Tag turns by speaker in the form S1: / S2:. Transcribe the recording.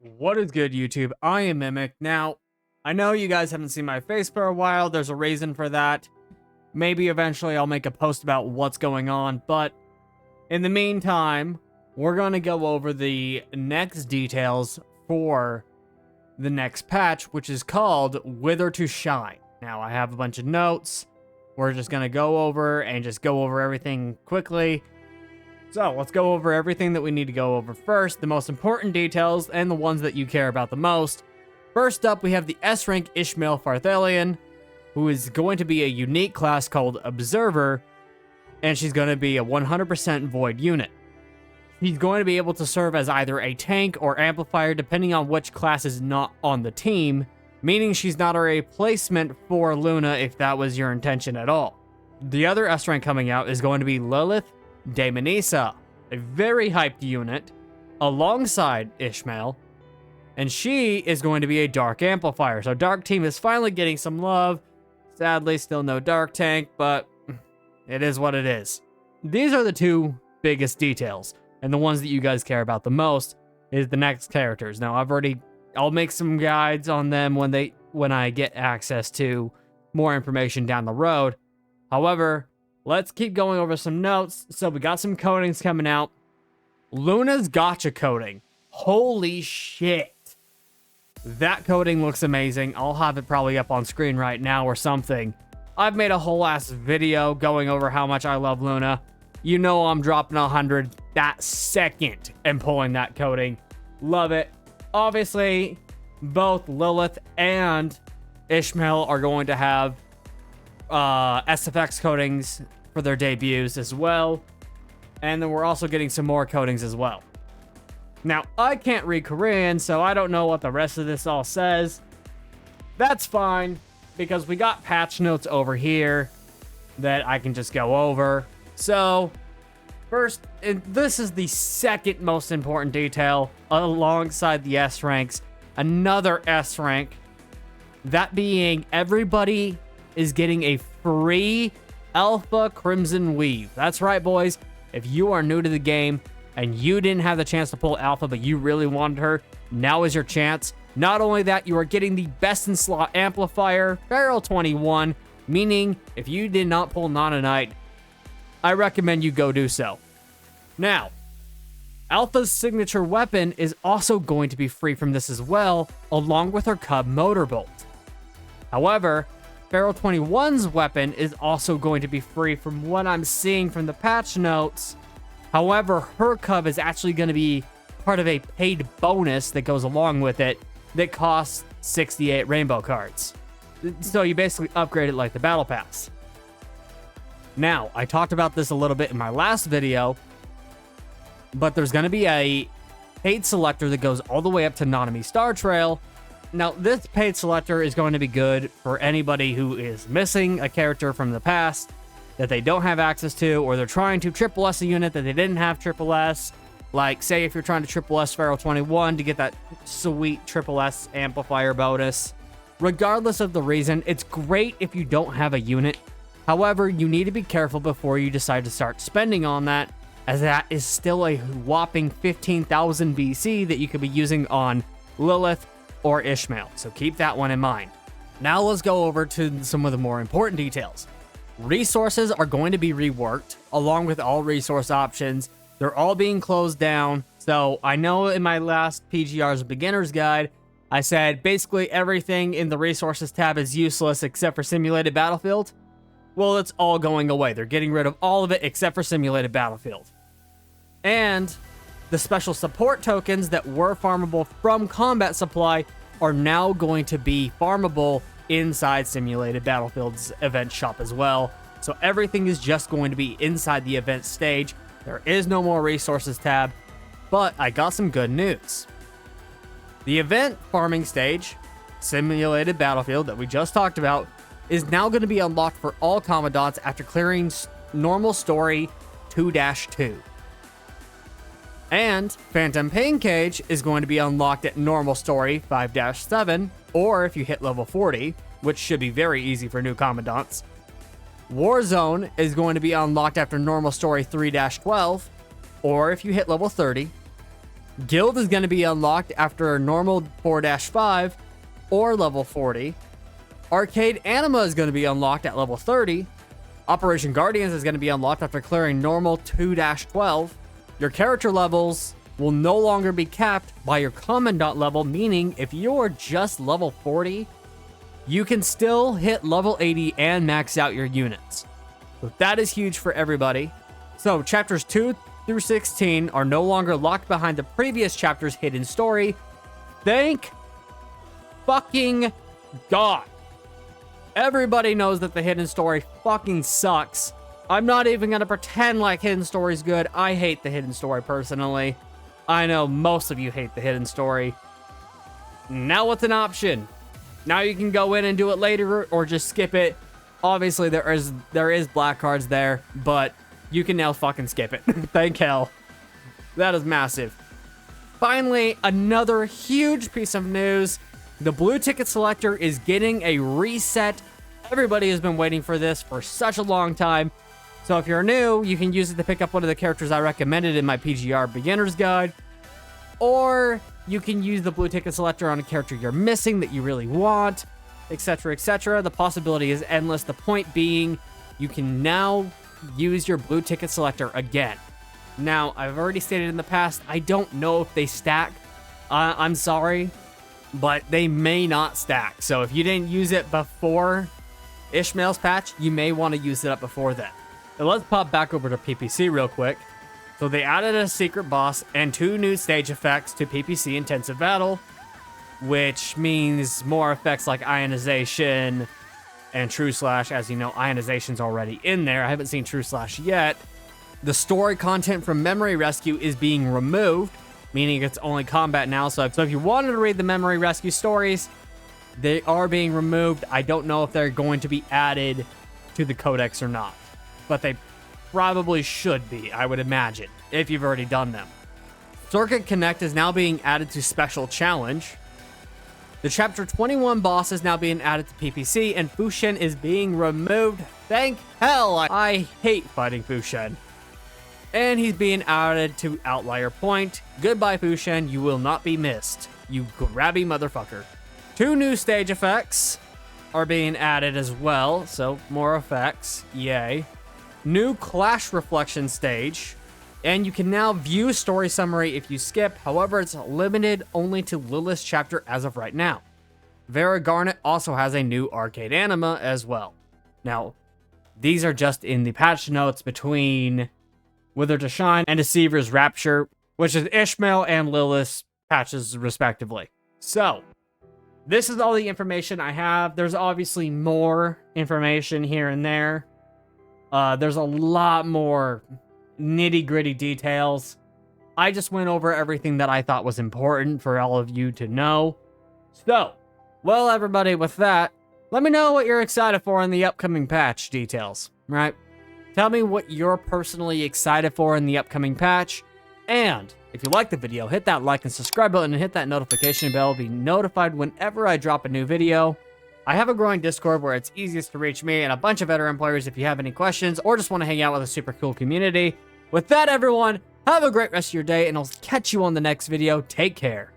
S1: What is good, YouTube? I am Mimic. Now, I know you guys haven't seen my face for a while. There's a reason for that. Maybe eventually I'll make a post about what's going on, but in the meantime, we're going to go over the next details for the next patch, which is called Wither to Shine. Now, I have a bunch of notes. We're just going to go over everything quickly. So, let's go over everything that we need to go over first, the most important details, and the ones that you care about the most. First up, we have the S-rank Ishmael Farthalion, who is going to be a unique class called Observer, and she's going to be a 100% void unit. She's going to be able to serve as either a tank or amplifier, depending on which class is not on the team, meaning she's not a replacement for Luna if that was your intention at all. The other S-rank coming out is going to be Lilith Daemonessa, a very hyped unit, alongside Ishmael, and she is going to be a Dark Amplifier. So Dark Team is finally getting some love. Sadly, still no Dark Tank, but it is what it is. These are the two biggest details, and the ones that you guys care about the most is the next characters. Now, I'll make some guides on them when I get access to more information down the road. However, let's keep going over some notes. So we got some codings coming out. Luna's gotcha coding. Holy shit. That coding looks amazing. I'll have it probably up on screen right now or something. I've made a whole ass video going over how much I love Luna. You know I'm dropping 100 that second and pulling that coding. Love it. Obviously, both Lilith and Ishmael are going to have SFX codings for their debuts as well. And then we're also getting some more codings as well. Now, I can't read Korean, so I don't know what the rest of this all says. That's fine, because we got patch notes over here that I can just go over. So, first, and this is the second most important detail alongside the S ranks. Another S rank, that being everybody is getting a free Alpha Crimson Weave. That's right, boys. If you are new to the game and you didn't have the chance to pull Alpha, but you really wanted her, now is your chance. Not only that, you are getting the best in slot amplifier, Barrel 21, meaning if you did not pull Nana Knight, I recommend you go do so. Now, Alpha's signature weapon is also going to be free from this as well, along with her Cub Motorbolt. However, Barrel 21's weapon is also going to be free from what I'm seeing from the patch notes. However, her Cub is actually going to be part of a paid bonus that goes along with it that costs 68 rainbow cards. So you basically upgrade it like the Battle Pass. Now, I talked about this a little bit in my last video, but there's going to be a paid selector that goes all the way up to Nanami Star Trail. Now, this paid selector is going to be good for anybody who is missing a character from the past that they don't have access to, or they're trying to triple S a unit that they didn't have triple S. Like, say if you're trying to triple S Pharaoh 21 to get that sweet triple S amplifier bonus. Regardless of the reason, it's great if you don't have a unit. However, you need to be careful before you decide to start spending on that, as that is still a whopping 15,000 BC that you could be using on Lilith or Ishmael, so keep that one in mind. Now let's go over to some of the more important details. Resources are going to be reworked, along with all resource options. They're all being closed down. So I know in my last PGR's beginner's guide, I said basically everything in the resources tab is useless except for simulated battlefield. Well, it's all going away. They're getting rid of all of it except for simulated battlefield. And the special support tokens that were farmable from combat supply are now going to be farmable inside Simulated Battlefield's event shop as well. So everything is just going to be inside the event stage. There is no more resources tab, but I got some good news. The event farming stage, Simulated Battlefield that we just talked about, is now going to be unlocked for all Commandants after clearing Normal Story 2-2. And Phantom Pain Cage is going to be unlocked at Normal Story 5-7, or if you hit level 40, which should be very easy for new Commandants. Warzone is going to be unlocked after Normal Story 3-12, or if you hit level 30. Guild is going to be unlocked after a normal 4-5 or level 40. Arcade Anima is going to be unlocked at level 30. Operation Guardians is going to be unlocked after clearing normal 2-12. Your character levels will no longer be capped by your commandant level, meaning if you're just level 40, you can still hit level 80 and max out your units. So that is huge for everybody. So chapters 2 through 16 are no longer locked behind the previous chapter's hidden story. Thank fucking God. Everybody knows that the hidden story fucking sucks. I'm not even gonna pretend like hidden story's good. I hate the hidden story personally. I know most of you hate the hidden story. Now it's an option. Now you can go in and do it later or just skip it. Obviously there is black cards there, but you can now fucking skip it. Thank hell. That is massive. Finally, another huge piece of news. The blue ticket selector is getting a reset. Everybody has been waiting for this for such a long time. So if you're new, you can use it to pick up one of the characters I recommended in my PGR beginner's guide. Or you can use the blue ticket selector on a character you're missing that you really want, etc., etc. The possibility is endless. The point being, you can now use your blue ticket selector again. Now, I've already stated in the past, I don't know if they stack. I'm sorry, but they may not stack. So if you didn't use it before Ishmael's patch, you may want to use it up before then. Now let's pop back over to PPC real quick. So they added a secret boss and 2 new stage effects to PPC Intensive Battle, which means more effects like ionization and True Slash. As you know, ionization's already in there. I haven't seen True Slash yet. The story content from Memory Rescue is being removed, meaning it's only combat now. So if you wanted to read the Memory Rescue stories, they are being removed. I don't know if they're going to be added to the codex or not, but they probably should be, I would imagine, if you've already done them. Circuit Connect is now being added to Special Challenge. The Chapter 21 boss is now being added to PPC, and Fushen is being removed. Thank hell! I hate fighting Fushen. And he's being added to Outlier Point. Goodbye, Fushen. You will not be missed, you grabby motherfucker. 2 new stage effects are being added as well, so more effects. Yay. New Clash Reflection stage. And you can now view story summary if you skip. However, it's limited only to Lilith's chapter as of right now. Vera Garnet also has a new Arcade Anima as well. Now, these are just in the patch notes between Wither to Shine and Deceiver's Rapture, which is Ishmael and Lilith's patches respectively. So, this is all the information I have. There's obviously more information here and there. There's a lot more nitty-gritty details. I just went over everything that I thought was important for all of you to know. So, well, everybody, with that, let me know what you're excited for in the upcoming patch details, right? Tell me what you're personally excited for in the upcoming patch. And if you like the video, hit that like and subscribe button and hit that notification bell to be notified whenever I drop a new video. I have a growing Discord where it's easiest to reach me and a bunch of veteran players if you have any questions or just want to hang out with a super cool community. With that, everyone, have a great rest of your day, and I'll catch you on the next video. Take care.